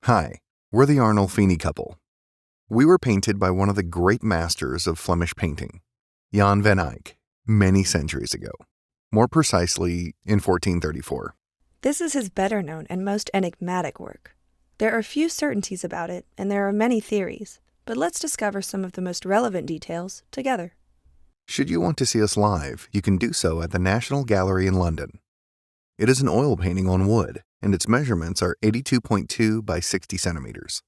Hi, we're the Arnolfini couple. We were painted by one of the great masters of Flemish painting, Jan van Eyck, many centuries ago. More precisely, in 1434. This is his better known and most enigmatic work. There are few certainties about it, and there are many theories, but let's discover some of the most relevant details together. Should you want to see us live, you can do so at the National Gallery in London. It is an oil painting on wood, and its measurements are 82.2 by 60 centimeters.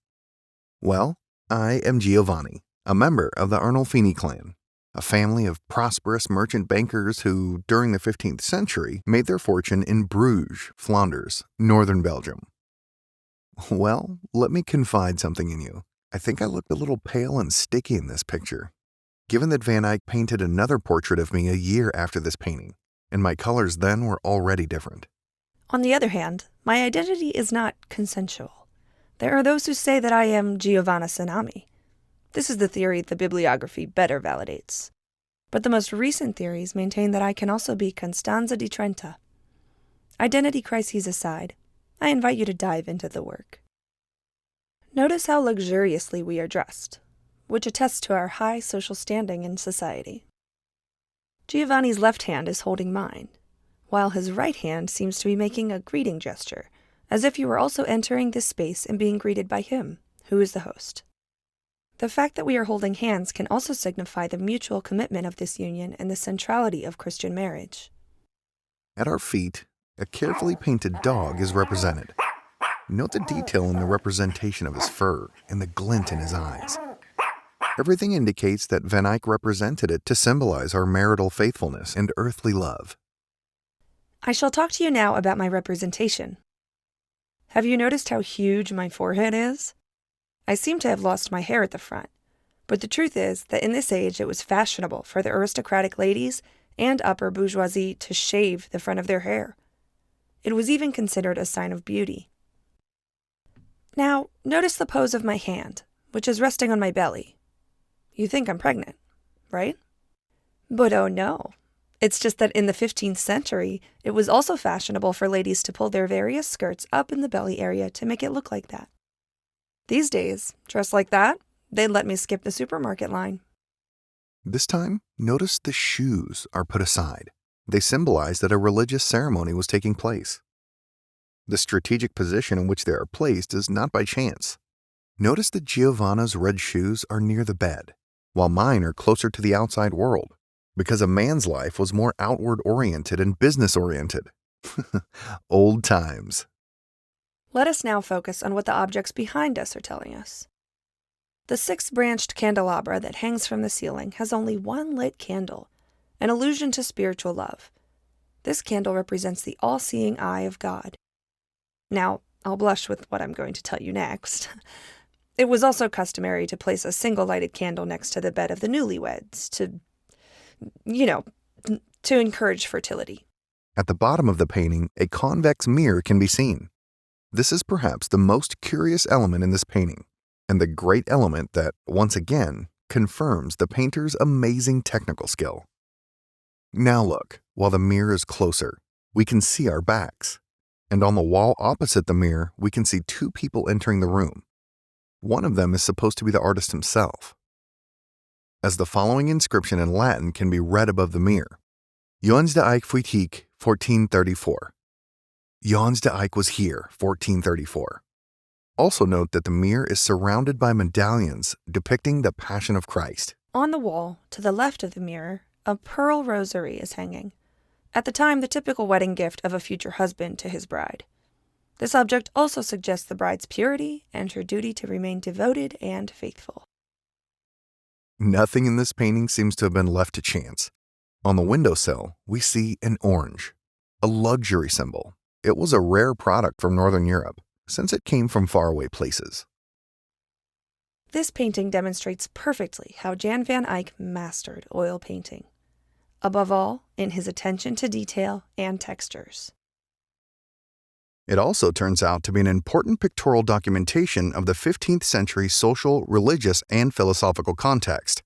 Well, I am Giovanni, a member of the Arnolfini clan, a family of prosperous merchant bankers who, during the 15th century, made their fortune in Bruges, Flanders, northern Belgium. Well, let me confide something in you. I think I looked a little pale and sticky in this picture, given that Van Eyck painted another portrait of me a year after this painting, and my colors then were already different. On the other hand, my identity is not consensual. There are those who say that I am Giovanna Sanami. This is the theory the bibliography better validates. But the most recent theories maintain that I can also be Constanza di Trenta. Identity crises aside, I invite you to dive into the work. Notice how luxuriously we are dressed, which attests to our high social standing in society. Giovanni's left hand is holding mine, while his right hand seems to be making a greeting gesture, as if you were also entering this space and being greeted by him, who is the host. The fact that we are holding hands can also signify the mutual commitment of this union and the centrality of Christian marriage. At our feet, a carefully painted dog is represented. Note the detail in the representation of his fur and the glint in his eyes. Everything indicates that Van Eyck represented it to symbolize our marital faithfulness and earthly love. I shall talk to you now about my representation. Have you noticed how huge my forehead is? I seem to have lost my hair at the front, but the truth is that in this age it was fashionable for the aristocratic ladies and upper bourgeoisie to shave the front of their hair. It was even considered a sign of beauty. Now, notice the pose of my hand, which is resting on my belly. You think I'm pregnant, right? But oh no. It's just that in the 15th century, it was also fashionable for ladies to pull their various skirts up in the belly area to make it look like that. These days, dressed like that, they'd let me skip the supermarket line. This time, notice the shoes are put aside. They symbolize that a religious ceremony was taking place. The strategic position in which they are placed is not by chance. Notice that Giovanna's red shoes are near the bed, while mine are closer to the outside world, because a man's life was more outward-oriented and business-oriented. Old times. Let us now focus on what the objects behind us are telling us. The 6-branched candelabra that hangs from the ceiling has only one lit candle, an allusion to spiritual love. This candle represents the all-seeing eye of God. Now, I'll blush with what I'm going to tell you next. It was also customary to place a single lighted candle next to the bed of the newlyweds to encourage fertility. At the bottom of the painting, a convex mirror can be seen. This is perhaps the most curious element in this painting, and the great element that, once again, confirms the painter's amazing technical skill. Now look, while the mirror is closer, we can see our backs, and on the wall opposite the mirror, we can see 2 people entering the room. One of them is supposed to be the artist himself, as the following inscription in Latin can be read above the mirror. Jan de Eyck fuit hic, 1434. Jan de Eyck was here, 1434. Also note that the mirror is surrounded by medallions depicting the Passion of Christ. On the wall, to the left of the mirror, a pearl rosary is hanging. At the time, the typical wedding gift of a future husband to his bride. This object also suggests the bride's purity and her duty to remain devoted and faithful. Nothing in this painting seems to have been left to chance. On the windowsill, we see an orange, a luxury symbol. It was a rare product from Northern Europe, since it came from faraway places. This painting demonstrates perfectly how Jan van Eyck mastered oil painting. Above all, in his attention to detail and textures. It also turns out to be an important pictorial documentation of the 15th century social, religious, and philosophical context.